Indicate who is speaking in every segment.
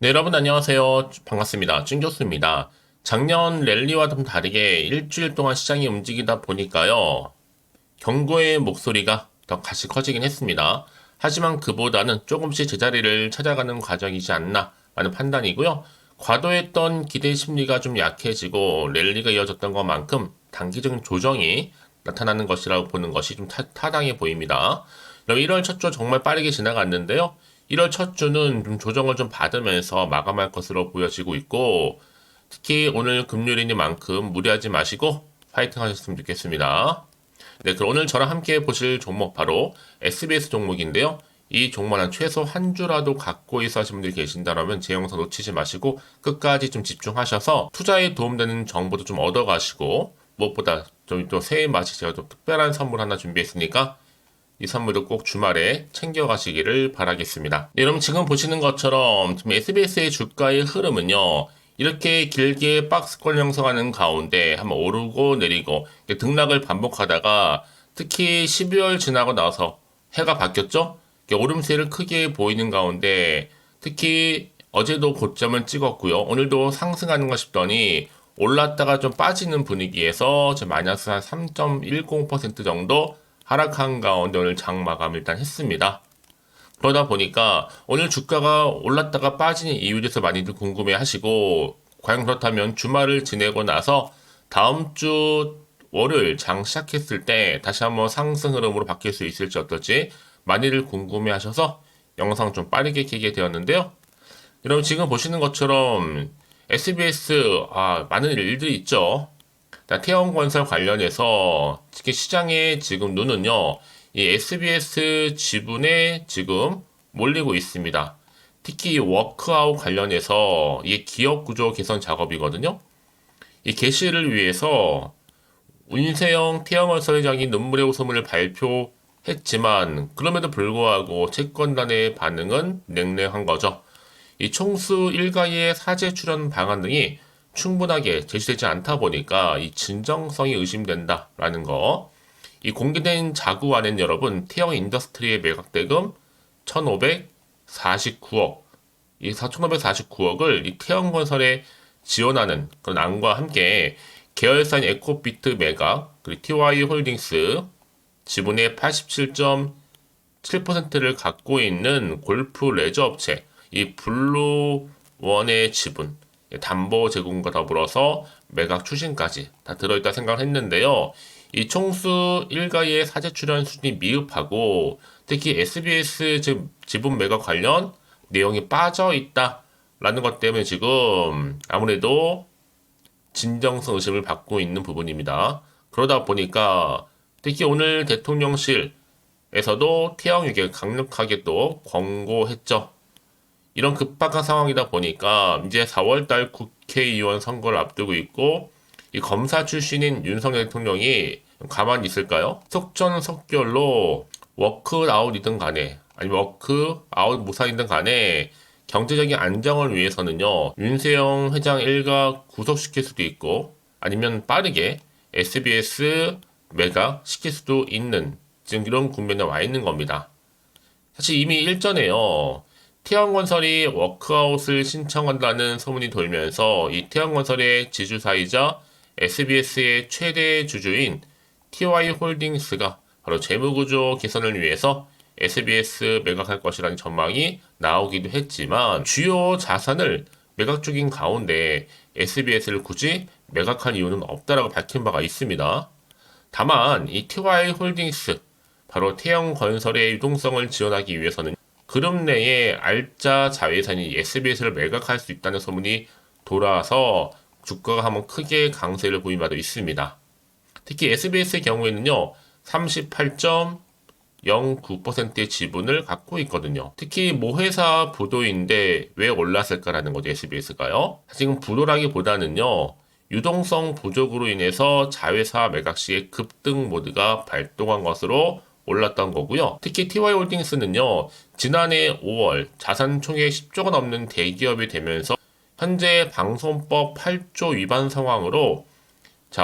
Speaker 1: 네, 여러분 안녕하세요. 반갑습니다. 찐교수입니다. 작년 랠리와 좀 다르게 일주일 동안 시장이 움직이다 보니까요. 경고의 목소리가 더 같이 커지긴 했습니다. 하지만 그보다는 조금씩 제자리를 찾아가는 과정이지 않나 라는 판단이고요. 과도했던 기대 심리가 좀 약해지고 랠리가 이어졌던 것만큼 단기적인 조정이 나타나는 것이라고 보는 것이 좀 타당해 보입니다. 1월 첫 주 정말 빠르게 지나갔는데요. 1월 첫 주는 좀 조정을 좀 받으면서 마감할 것으로 보여지고 있고, 특히 오늘 금요일이니만큼 무리하지 마시고 파이팅 하셨으면 좋겠습니다. 네, 그럼 오늘 저랑 함께 보실 종목 바로 SBS 종목인데요. 이 종목은 최소 한 주라도 갖고 있어 하시는 분들이 계신다면 제 영상 놓치지 마시고 끝까지 좀 집중하셔서 투자에 도움되는 정보도 좀 얻어가시고 무엇보다 좀 또 새해 맞이 제가 또 특별한 선물 하나 준비했으니까 이 선물도 꼭 주말에 챙겨가시기를 바라겠습니다. 네, 여러분 지금 보시는 것처럼 지금 SBS의 주가의 흐름은요. 이렇게 길게 박스권 형성하는 가운데 한번 오르고 내리고 등락을 반복하다가 특히 12월 지나고 나서 해가 바뀌었죠? 오름세를 크게 보이는 가운데 특히 어제도 고점을 찍었고요. 오늘도 상승하는 것 싶더니 올랐다가 좀 빠지는 분위기에서 마이너스 한 3.10% 정도 하락한 가운데 오늘 장 마감 일단 했습니다. 그러다 보니까 오늘 주가가 올랐다가 빠지는 이유에 대해서 많이들 궁금해 하시고, 과연 그렇다면 주말을 지내고 나서 다음 주 월요일 장 시작했을 때 다시 한번 상승 흐름으로 바뀔 수 있을지 어떨지 많이들 궁금해 하셔서 영상 좀 빠르게 켜게 되었는데요. 여러분 지금 보시는 것처럼 SBS 많은 일들이 있죠. 태형건설 관련해서 특히 시장의 지금 눈은요, 이 SBS 지분에 지금 몰리고 있습니다. 특히 이 워크아웃 관련해서 이 기업 구조 개선 작업이거든요. 이 개시를 위해서 윤세영 태형건설 회장이 눈물의 웃음을 발표했지만 그럼에도 불구하고 채권단의 반응은 냉랭한 거죠. 이 총수 일가의 사제 출연 방안 등이 충분하게 제시되지 않다 보니까 이 진정성이 의심된다라는 거. 이 공개된 자구안엔 여러분 태영 인더스트리의 매각 대금 1,549억, 이 4,549억을 이 태영건설에 지원하는 그런 안과 함께 계열사인 에코비트 매각, 그리고 TY 홀딩스 지분의 87.7%를 갖고 있는 골프 레저 업체 이 블루원의 지분, 담보 제공과 더불어서 매각 추진까지 다 들어있다 생각을 했는데요. 이 총수 일가의 사재 출연 수준이 미흡하고 특히 SBS 지분 매각 관련 내용이 빠져 있다라는 것 때문에 지금 아무래도 진정성 의심을 받고 있는 부분입니다. 그러다 보니까 특히 오늘 대통령실에서도 태양에게 강력하게 또 권고했죠. 이런 급박한 상황이다 보니까 이제 4월달 국회의원 선거를 앞두고 있고 이 검사 출신인 윤석열 대통령이 가만히 있을까요? 속전속결로 워크아웃이든 간에 아니면 워크아웃 무산이든 간에 경제적인 안정을 위해서는요 윤세영 회장 일가 구속시킬 수도 있고 아니면 빠르게 SBS 매각 시킬 수도 있는 지금 이런 국면에 와 있는 겁니다. 사실 이미 일전에요. 태양건설이 워크아웃을 신청한다는 소문이 돌면서 이 태양건설의 지주사이자 SBS의 최대 주주인 TY홀딩스가 바로 재무구조 개선을 위해서 SBS 매각할 것이라는 전망이 나오기도 했지만 주요 자산을 매각 중인 가운데 SBS를 굳이 매각할 이유는 없다라고 밝힌 바가 있습니다. 다만 이 TY홀딩스 바로 태양건설의 유동성을 지원하기 위해서는 그룹 내에 알짜 자회사인 SBS를 매각할 수 있다는 소문이 돌아와서 주가가 한번 크게 강세를 보인 바도 있습니다. 특히 SBS의 경우에는요, 38.09%의 지분을 갖고 있거든요. 특히 모회사 부도인데 왜 올랐을까라는 거죠, SBS가요. 지금 부도라기보다는요, 유동성 부족으로 인해서 자회사 매각 시에 급등 모드가 발동한 것으로 올랐던 거고요. 특히 TY홀딩스는요, 지난해 5월 자산 총액 10조가 넘는 대기업이 되면서 현재 방송법 8조 위반 상황으로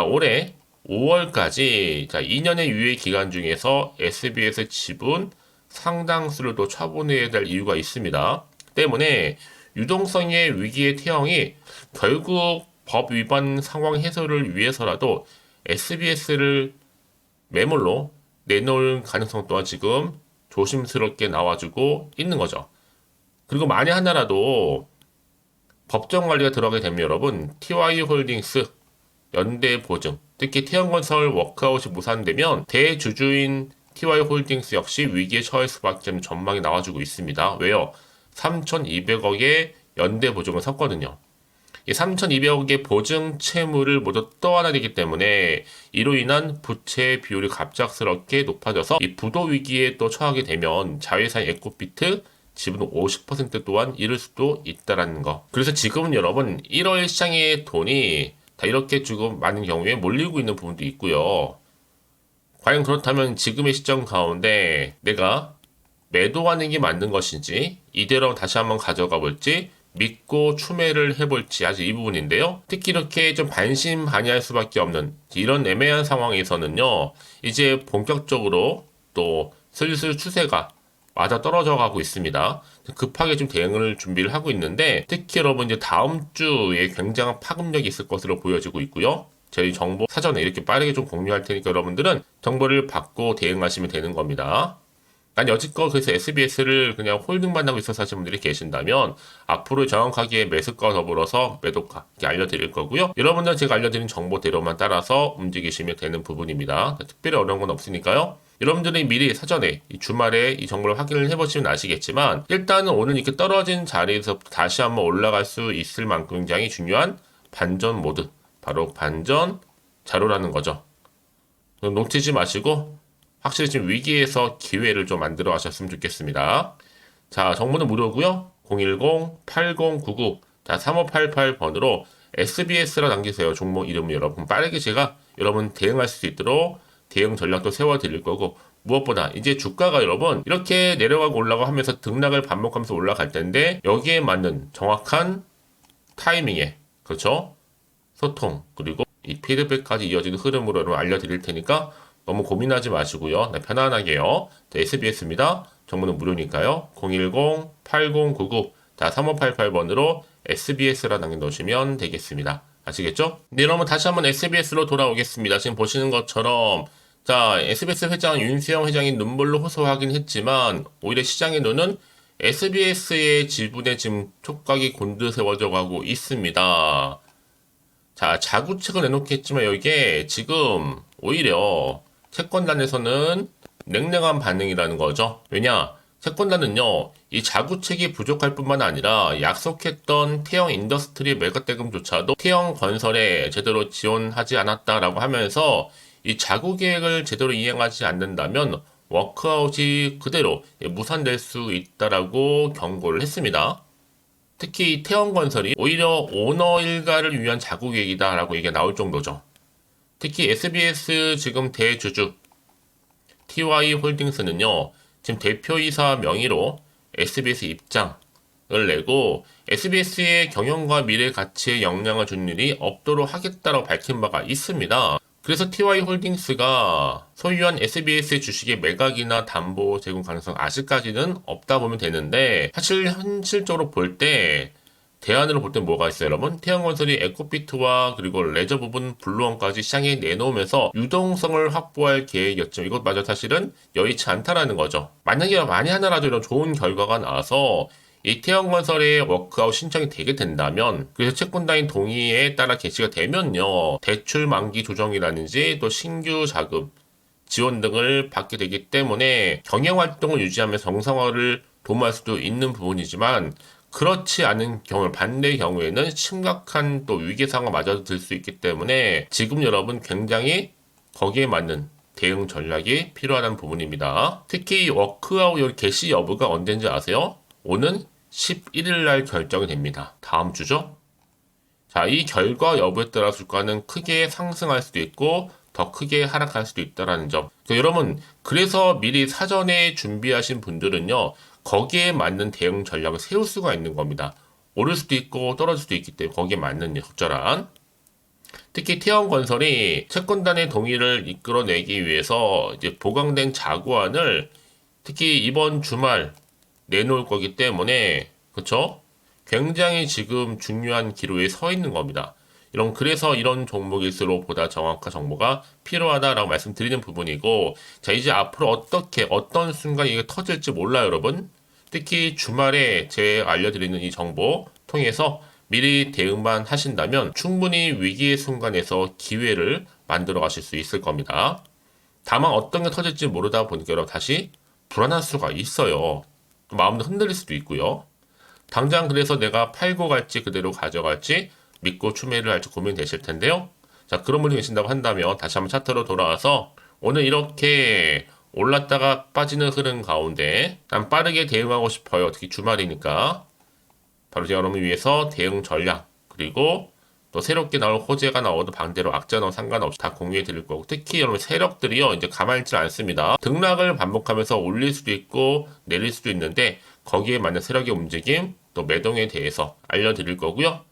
Speaker 1: 올해 5월까지 2년의 유예 기간 중에서 SBS 지분 상당수를 또 처분해야 될 이유가 있습니다. 때문에 유동성의 위기의 태형이 결국 법 위반 상황 해소를 위해서라도 SBS를 매물로 내놓을 가능성 또한 지금 조심스럽게 나와주고 있는 거죠. 그리고 만에 하나라도 법정 관리가 들어가게 되면 여러분, TY홀딩스, 연대보증, 특히 태형건설 워크아웃이 무산되면 대주주인 TY홀딩스 역시 위기에 처할 수밖에 없는 전망이 나와주고 있습니다. 왜요? 3,200억의 연대보증을 섰거든요. 이 3,200억의 보증 채무를 모두 떠안아야 되기 때문에 이로 인한 부채 비율이 갑작스럽게 높아져서 이 부도 위기에 또 처하게 되면 자회사인 에코피트 지분 50% 또한 잃을 수도 있다라는 거. 그래서 지금은 여러분 1월 시장의 돈이 다 이렇게 조금 많은 경우에 몰리고 있는 부분도 있고요. 과연 그렇다면 지금의 시점 가운데 내가 매도하는 게 맞는 것인지 이대로 다시 한번 가져가 볼지 믿고 추매를 해볼지 아직 이 부분인데요. 특히 이렇게 좀 반신반의할 수밖에 없는 이런 애매한 상황에서는요. 이제 본격적으로 또 슬슬 추세가 맞아 떨어져 가고 있습니다. 급하게 좀 대응을 준비를 하고 있는데 특히 여러분 이제 다음 주에 굉장한 파급력이 있을 것으로 보여지고 있고요. 저희 정보 사전에 이렇게 빠르게 좀 공유할 테니까 여러분들은 정보를 받고 대응하시면 되는 겁니다. 난 여지껏 그래서 SBS를 그냥 홀딩만 하고 있어서 하시는 분들이 계신다면 앞으로 정확하게 매수가 더불어서 매도가 이렇게 알려드릴 거고요. 여러분들 제가 알려드린 정보대로만 따라서 움직이시면 되는 부분입니다. 특별히 어려운 건 없으니까요. 여러분들이 미리 사전에 이 주말에 이 정보를 확인을 해보시면 아시겠지만 일단은 오늘 이렇게 떨어진 자리에서 다시 한번 올라갈 수 있을 만큼 굉장히 중요한 반전 모드, 바로 반전 자료라는 거죠. 놓치지 마시고 확실히 지금 위기에서 기회를 좀 만들어 가셨으면 좋겠습니다. 자, 정보는 무료고요. 010-8099 3588번으로 SBS라 남기세요. 종목 이름 여러분 빠르게 제가 여러분 대응할 수 있도록 대응 전략도 세워드릴 거고 무엇보다 이제 주가가 여러분 이렇게 내려가고 올라가고 하면서 등락을 반복하면서 올라갈 텐데 여기에 맞는 정확한 타이밍에 그렇죠? 소통 그리고 이 피드백까지 이어지는 흐름으로 여러분 알려드릴 테니까 너무 고민하지 마시고요. 네, 편안하게요. 네, SBS입니다. 정보는 무료니까요. 010-8099 3588번으로 SBS라 남겨놓으시면 되겠습니다. 아시겠죠? 네, 여러분 다시 한번 SBS로 돌아오겠습니다. 지금 보시는 것처럼 자, SBS 회장 윤수영 회장이 눈물로 호소하긴 했지만 오히려 시장의 눈은 SBS의 지분에 지금 촉각이 곤두세워져 가고 있습니다. 자, 자구책을 내놓겠지만 여기에 지금 오히려 채권단에서는 냉랭한 반응이라는 거죠. 왜냐? 채권단은요, 이 자구책이 부족할 뿐만 아니라 약속했던 태형 인더스트리 매각대금조차도 태형 건설에 제대로 지원하지 않았다라고 하면서 이 자구 계획을 제대로 이행하지 않는다면 워크아웃이 그대로 무산될 수 있다라고 경고를 했습니다. 특히 태형건설이 오히려 오너 일가를 위한 자구 계획이다라고 얘기가 나올 정도죠. 특히 SBS 지금 대주주 TY홀딩스는요. 지금 대표이사 명의로 SBS 입장을 내고 SBS의 경영과 미래 가치에 영향을 준 일이 없도록 하겠다고 밝힌 바가 있습니다. 그래서 TY홀딩스가 소유한 SBS의 주식의 매각이나 담보 제공 가능성 아직까지는 없다 보면 되는데 사실 현실적으로 볼 때 대안으로 볼 때 뭐가 있어요, 여러분? 태형건설이 에코피트와 그리고 레저 부분 블루원까지 시장에 내놓으면서 유동성을 확보할 계획이었죠. 이것마저 사실은 여의치 않다라는 거죠. 만약에 만에 하나라도 이런 좋은 결과가 나와서 이 태형건설의 워크아웃 신청이 되게 된다면 그래서 채권단의 동의에 따라 개시가 되면요. 대출 만기 조정이라든지 또 신규 자금 지원 등을 받게 되기 때문에 경영활동을 유지하면서 정상화를 도모할 수도 있는 부분이지만 그렇지 않은 경우, 반대의 경우에는 심각한 또 위기 상황 맞아도 들 수 있기 때문에 지금 여러분 굉장히 거기에 맞는 대응 전략이 필요하다는 부분입니다. 특히 워크아웃 개시 여부가 언제인지 아세요? 오는 11일 날 결정이 됩니다. 다음 주죠? 자, 이 결과 여부에 따라 주가는 크게 상승할 수도 있고 더 크게 하락할 수도 있다는 점. 여러분, 그래서 미리 사전에 준비하신 분들은요. 거기에 맞는 대응 전략을 세울 수가 있는 겁니다. 오를 수도 있고 떨어질 수도 있기 때문에 거기에 맞는 적절한. 특히 태형건설이 채권단의 동의를 이끌어내기 위해서 이제 보강된 자구안을 특히 이번 주말 내놓을 거기 때문에 그쵸? 굉장히 지금 중요한 기로에 서 있는 겁니다. 그래서 이런 종목일수록 보다 정확한 정보가 필요하다라고 말씀드리는 부분이고, 자, 이제 앞으로 어떤 순간 이게 터질지 몰라요, 여러분. 특히 주말에 제가 알려드리는 이 정보 통해서 미리 대응만 하신다면 충분히 위기의 순간에서 기회를 만들어 가실 수 있을 겁니다. 다만 어떤 게 터질지 모르다 보니까 여러분 다시 불안할 수가 있어요. 마음도 흔들릴 수도 있고요. 당장 그래서 내가 팔고 갈지 그대로 가져갈지 믿고 추매를 할지 고민되실 텐데요. 자, 그런 분이 계신다고 한다면 다시 한번 차트로 돌아와서 오늘 이렇게 올랐다가 빠지는 흐름 가운데 난 빠르게 대응하고 싶어요. 특히 주말이니까. 바로 제가 여러분을 위해서 대응 전략, 그리고 또 새롭게 나올 호재가 나오도 반대로 악재 나온 상관없이 다 공유해 드릴 거고, 특히 여러분 세력들이요 이제 가만히 있지 않습니다. 등락을 반복하면서 올릴 수도 있고 내릴 수도 있는데 거기에 맞는 세력의 움직임, 또 매동에 대해서 알려드릴 거고요.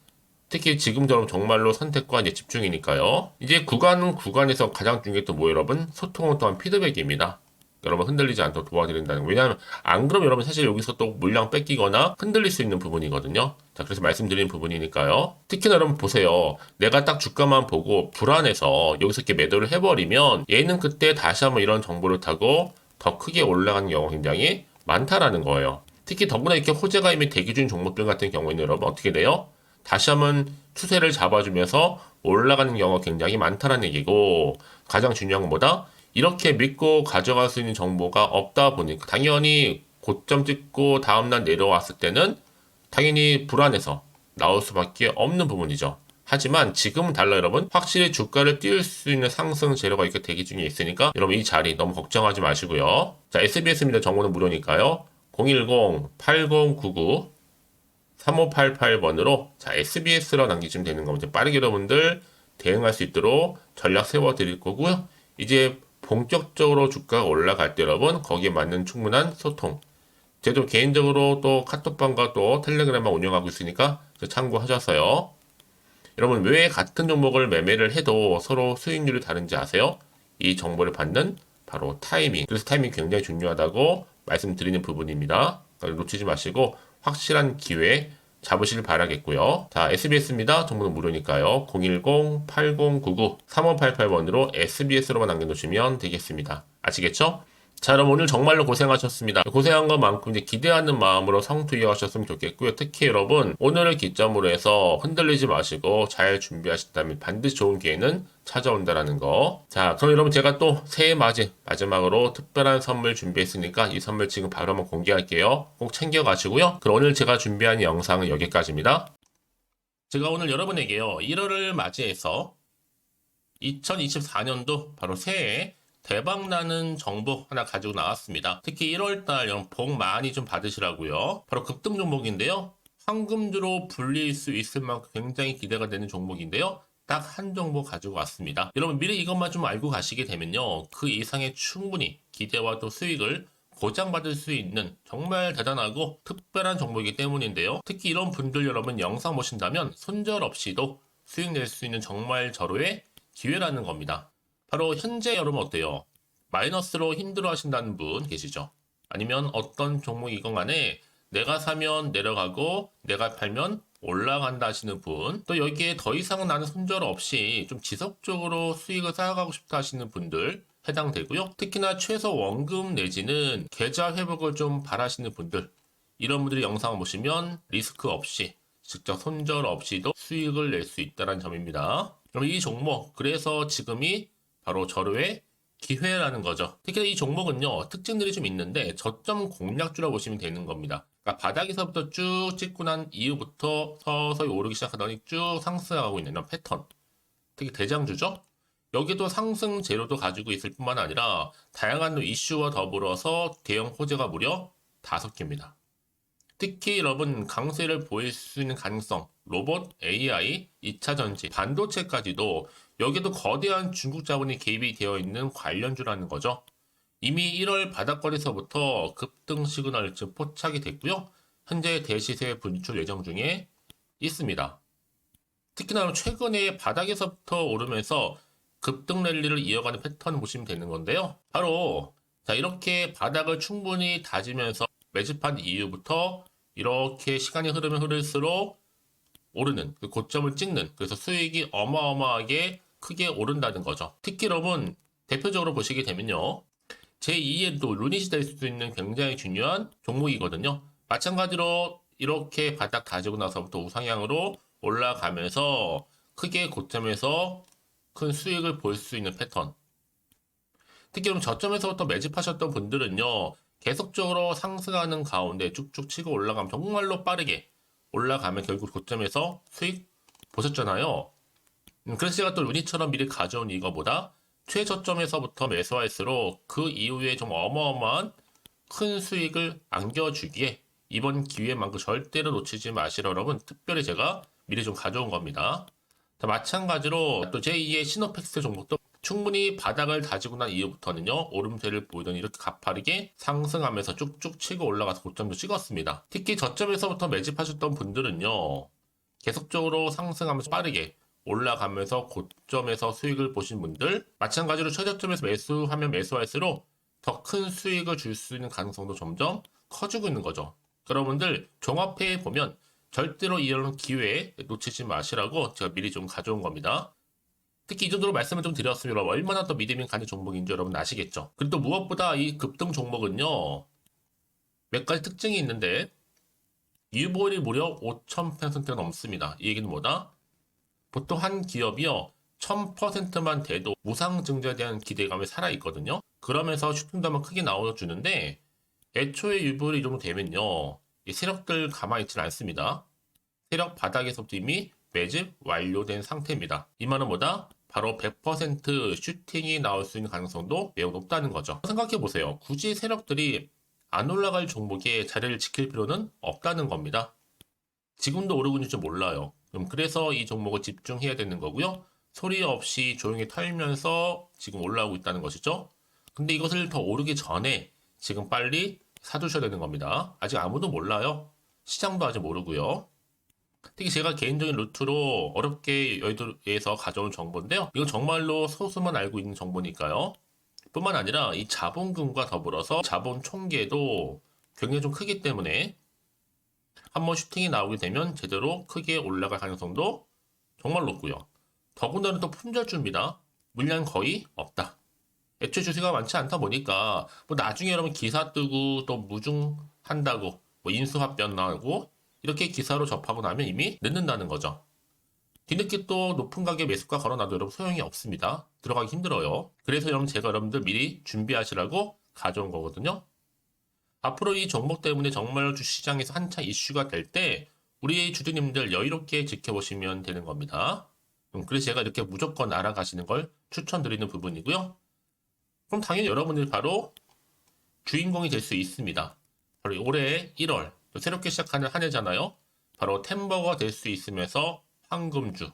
Speaker 1: 특히 지금처럼 정말로 선택과 이제 집중이니까요. 이제 구간에서 가장 중요한 게 또 뭐 여러분? 소통을 통한 피드백입니다. 여러분 흔들리지 않도록 도와드린다는 거. 왜냐하면 안 그러면 여러분 사실 여기서 또 물량 뺏기거나 흔들릴 수 있는 부분이거든요. 자, 그래서 말씀드리는 부분이니까요. 특히나 여러분 보세요. 내가 딱 주가만 보고 불안해서 여기서 이렇게 매도를 해버리면 얘는 그때 다시 한번 이런 정보를 타고 더 크게 올라가는 경우가 굉장히 많다라는 거예요. 특히 더구나 이렇게 호재가 이미 대기 중인 종목들 같은 경우에는 여러분 어떻게 돼요? 다시 한번 추세를 잡아주면서 올라가는 경우가 굉장히 많다는 얘기고, 가장 중요한 건 뭐다? 이렇게 믿고 가져갈 수 있는 정보가 없다 보니까 당연히 고점 찍고 다음날 내려왔을 때는 당연히 불안해서 나올 수밖에 없는 부분이죠. 하지만 지금은 달라 여러분. 확실히 주가를 띄울 수 있는 상승 재료가 이렇게 대기 중에 있으니까 여러분 이 자리 너무 걱정하지 마시고요. 자, SBS입니다. 정보는 무료니까요. 010-8099 3588번으로 자, SBS로 남기시면 되는 겁니다. 빠르게 여러분들 대응할 수 있도록 전략 세워 드릴 거고요. 이제 본격적으로 주가가 올라갈 때 여러분 거기에 맞는 충분한 소통. 제가 개인적으로 또 카톡방과 또 텔레그램만 운영하고 있으니까 참고하셔서요. 여러분 왜 같은 종목을 매매를 해도 서로 수익률이 다른지 아세요? 이 정보를 받는 바로 타이밍. 그래서 타이밍이 굉장히 중요하다고 말씀드리는 부분입니다. 그러니까 놓치지 마시고 확실한 기회 잡으실 바라겠고요. 자, SBS입니다. 정보는 무료니까요. 010-8099-3588번으로 SBS로만 남겨놓으시면 되겠습니다. 아시겠죠? 자, 여러분 오늘 정말로 고생하셨습니다. 고생한 것만큼 이제 기대하는 마음으로 성투이하셨으면 좋겠고요. 특히 여러분 오늘을 기점으로 해서 흔들리지 마시고 잘 준비하셨다면 반드시 좋은 기회는 찾아온다라는 거. 자, 그럼 여러분 제가 또 새해 맞이 마지막으로 특별한 선물 준비했으니까 이 선물 지금 바로 한번 공개할게요. 꼭 챙겨가시고요. 그럼 오늘 제가 준비한 영상은 여기까지입니다. 제가 오늘 여러분에게요 1월을 맞이해서 2024년도 바로 새해 대박나는 정보 하나 가지고 나왔습니다. 특히 1월달 여러분 복 많이 좀 받으시라고요. 바로 급등 종목인데요. 황금주로 불릴 수 있을 만큼 굉장히 기대가 되는 종목인데요. 딱 한 종목 가지고 왔습니다. 여러분 미리 이것만 좀 알고 가시게 되면요. 그 이상의 충분히 기대와 또 수익을 보장받을 수 있는 정말 대단하고 특별한 종목이기 때문인데요. 특히 이런 분들 여러분 영상 보신다면 손절없이도 수익 낼 수 있는 정말 절호의 기회라는 겁니다. 바로 현재 여러분 어때요? 마이너스로 힘들어 하신다는 분 계시죠? 아니면 어떤 종목이건 간에 내가 사면 내려가고 내가 팔면 올라간다 하시는 분, 또 여기에 더 이상 나는 손절 없이 좀 지속적으로 수익을 쌓아가고 싶다 하시는 분들 해당되고요. 특히나 최소 원금 내지는 계좌 회복을 좀 바라시는 분들, 이런 분들이 영상을 보시면 리스크 없이 직접 손절 없이도 수익을 낼 수 있다는 점입니다. 그럼 이 종목, 그래서 지금이 바로 절호의 기회라는 거죠. 특히 이 종목은요, 특징들이 좀 있는데 저점 공략주라고 보시면 되는 겁니다. 그러니까 바닥에서부터 쭉 찍고 난 이후부터 서서히 오르기 시작하더니 쭉 상승하고 있는 이런 패턴. 특히 대장주죠. 여기도 상승 재료도 가지고 있을 뿐만 아니라 다양한 이슈와 더불어서 대형 호재가 무려 5개입니다. 특히 여러분 강세를 보일 수 있는 가능성, 로봇, AI, 2차 전지, 반도체까지도 여기도 거대한 중국 자본이 개입이 되어 있는 관련주라는 거죠. 이미 1월 바닥거리서부터 급등 시그널 즉 포착이 됐고요. 현재 대시세 분출 예정 중에 있습니다. 특히나 최근에 바닥에서부터 오르면서 급등 랠리를 이어가는 패턴을 보시면 되는 건데요. 바로 자 이렇게 바닥을 충분히 다지면서 매집한 이후부터 이렇게 시간이 흐르면 흐를수록 오르는, 그 고점을 찍는, 그래서 수익이 어마어마하게 크게 오른다는 거죠. 특히 여러분, 대표적으로 보시게 되면요. 제2의 또 루닛이 될 수도 있는 굉장히 중요한 종목이거든요. 마찬가지로 이렇게 바닥 다지고 나서부터 우상향으로 올라가면서 크게 고점에서 큰 수익을 볼 수 있는 패턴. 특히 그럼 저점에서부터 매집하셨던 분들은요, 계속적으로 상승하는 가운데 쭉쭉 치고 올라가면 정말로 빠르게 올라가면 결국 고점에서 수익 보셨잖아요. 그래서 제가 또 루니처럼 미리 가져온 이거보다 최저점에서부터 매수할수록 그 이후에 좀 어마어마한 큰 수익을 안겨주기에 이번 기회만큼 절대로 놓치지 마시라 여러분 특별히 제가 미리 좀 가져온 겁니다. 자, 마찬가지로 또 제2의 시노팩스 종목도 충분히 바닥을 다지고 난 이후부터는요 오름세를 보이더니 이렇게 가파르게 상승하면서 쭉쭉 치고 올라가서 고점도 찍었습니다. 특히 저점에서부터 매집하셨던 분들은요 계속적으로 상승하면서 빠르게 올라가면서 고점에서 수익을 보신 분들 마찬가지로 최저점에서 매수하면 매수할수록 더 큰 수익을 줄 수 있는 가능성도 점점 커지고 있는 거죠. 여러분들 종합해 보면 절대로 이런 기회에 놓치지 마시라고 제가 미리 좀 가져온 겁니다. 특히 이 정도로 말씀을 좀 드렸으면 여러분 얼마나 더 믿음이 가는 종목인지 여러분 아시겠죠? 그리고 또 무엇보다 이 급등 종목은요 몇 가지 특징이 있는데 유보율이 무려 5000%가 넘습니다. 이 얘기는 뭐다? 보통 한 기업이요 1000%만 돼도 무상증자에 대한 기대감이 살아있거든요. 그러면서 슈팅도 한번 크게 나와주는데 애초에 유보율이 이 정도 되면요 이 세력들 가만히 있지는 않습니다. 세력 바닥에서부터 이미 매집 완료된 상태입니다. 이 말은 뭐다? 바로 100% 슈팅이 나올 수 있는 가능성도 매우 높다는 거죠. 생각해보세요. 굳이 세력들이 안 올라갈 종목에 자리를 지킬 필요는 없다는 겁니다. 지금도 오르고 있는지 몰라요. 그래서 이 종목을 집중해야 되는 거고요. 소리 없이 조용히 털면서 지금 올라오고 있다는 것이죠. 근데 이것을 더 오르기 전에 지금 빨리 사두셔야 되는 겁니다. 아직 아무도 몰라요. 시장도 아직 모르고요. 특히 제가 개인적인 루트로 어렵게 여의도에서 가져온 정보인데요. 이건 정말로 소수만 알고 있는 정보니까요. 뿐만 아니라 이 자본금과 더불어서 자본 총계도 굉장히 좀 크기 때문에 한번 슈팅이 나오게 되면 제대로 크게 올라갈 가능성도 정말 높고요. 더군다나 또 품절주입니다. 물량 거의 없다. 애초에 주식가 많지 않다 보니까 뭐 나중에 여러분 기사 뜨고 또 무중한다고 뭐 인수합병 나고 이렇게 기사로 접하고 나면 이미 늦는다는 거죠. 뒤늦게 또 높은 가격에 매수가 걸어놔도 여러분 소용이 없습니다. 들어가기 힘들어요. 그래서 여러분 제가 여러분들 미리 준비하시라고 가져온 거거든요. 앞으로 이 종목 때문에 정말 주시장에서 한창 이슈가 될 때 우리 주주님들 여유롭게 지켜보시면 되는 겁니다. 그래서 제가 이렇게 무조건 알아가시는 걸 추천드리는 부분이고요. 그럼 당연히 여러분들이 바로 주인공이 될 수 있습니다. 바로 올해 1월 또 새롭게 시작하는 한 해잖아요. 바로 템버가 될 수 있으면서 황금주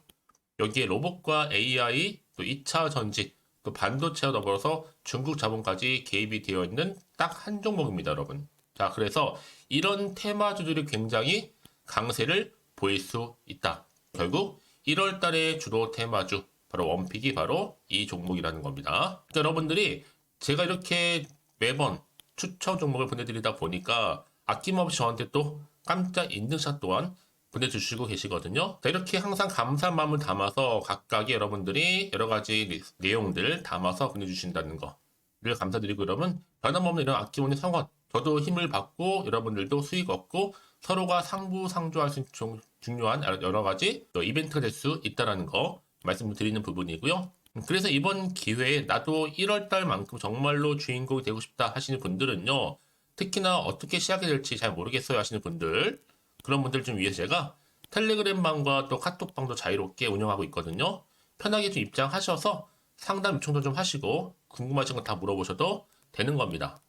Speaker 1: 여기에 로봇과 AI 또 2차 전지 또 반도체와 더불어서 중국 자본까지 개입이 되어 있는 딱 한 종목입니다, 여러분. 자, 그래서 이런 테마주들이 굉장히 강세를 보일 수 있다. 결국 1월 달에 주로 테마주 바로 원픽이 바로 이 종목이라는 겁니다. 그러니까 여러분들이 제가 이렇게 매번 추천 종목을 보내드리다 보니까 아낌없이 저한테 또 깜짝 인증샷 또한 보내주시고 계시거든요. 자, 이렇게 항상 감사한 마음을 담아서 각각의 여러분들이 여러 가지 내용들 담아서 보내주신다는 거를 감사드리고 여러분 변함없는 이런 아낌없는 성원 저도 힘을 받고 여러분들도 수익 얻고 서로가 상부상조할 수 있는 중요한 여러 가지 이벤트가 될 수 있다는 거 말씀드리는 부분이고요. 그래서 이번 기회에 나도 1월달만큼 정말로 주인공이 되고 싶다 하시는 분들은요. 특히나 어떻게 시작이 될지 잘 모르겠어요 하시는 분들 그런 분들 좀 위해서 제가 텔레그램 방과 또 카톡방도 자유롭게 운영하고 있거든요. 편하게 좀 입장하셔서 상담 요청도 좀 하시고 궁금하신 거 다 물어보셔도 되는 겁니다.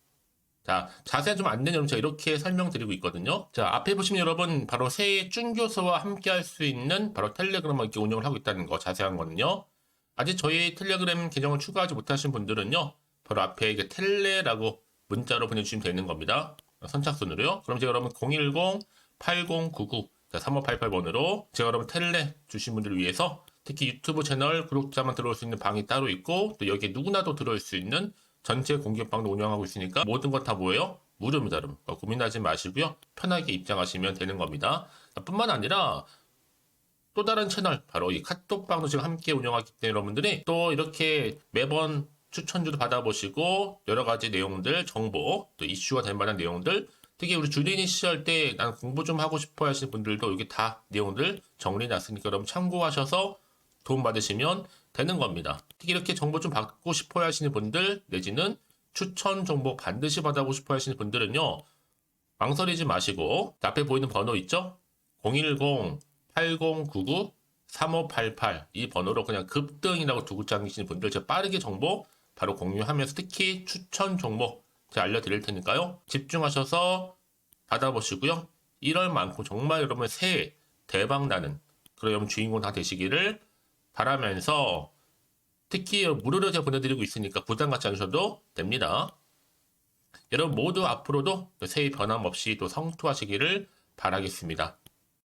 Speaker 1: 자, 자세한 좀 안내 내용 제가 이렇게 설명드리고 있거든요. 자, 앞에 보시면 여러분 바로 새해 쭌교수와 함께 할 수 있는 바로 텔레그램을 이렇게 운영을 하고 있다는 거 자세한 거는요. 아직 저희 텔레그램 계정을 추가하지 못하신 분들은요. 바로 앞에 이게 텔레라고 문자로 보내주시면 되는 겁니다. 선착순으로요. 그럼 제가 여러분 010-8099-3588번으로 제가 여러분 텔레 주신 분들을 위해서 특히 유튜브 채널 구독자만 들어올 수 있는 방이 따로 있고 또 여기에 누구나도 들어올 수 있는 전체 공개방도 운영하고 있으니까 모든 것 다 뭐예요? 무료입니다, 여러분. 고민하지 마시고요. 편하게 입장하시면 되는 겁니다. 뿐만 아니라 또 다른 채널, 바로 이 카톡방도 지금 함께 운영하기 때문에 여러분들이 또 이렇게 매번 추천주도 받아보시고 여러 가지 내용들, 정보, 또 이슈가 될 만한 내용들, 특히 우리 주린이 시절 때 난 공부 좀 하고 싶어 하시는 분들도 여기 다 내용들 정리해놨으니까 여러분 참고하셔서 도움 받으시면 되는 겁니다. 특히 이렇게 정보 좀 받고 싶어 하시는 분들, 내지는 추천 정보 반드시 받아보고 싶어 하시는 분들은요, 망설이지 마시고 앞에 보이는 번호 있죠? 010-8099-3588 이 번호로 그냥 급등이라고 두고 당기시는 분들 제가 빠르게 정보 바로 공유하면서 특히 추천 종목 제가 알려드릴 테니까요. 집중하셔서 받아보시고요. 1월만큼 정말 여러분 새해 대박나는 그런 여러분 주인공 다 되시기를 바라면서 특히 무료로 제가 보내드리고 있으니까 부담 갖지 않으셔도 됩니다. 여러분 모두 앞으로도 새해 변함없이 또 성투하시기를 바라겠습니다.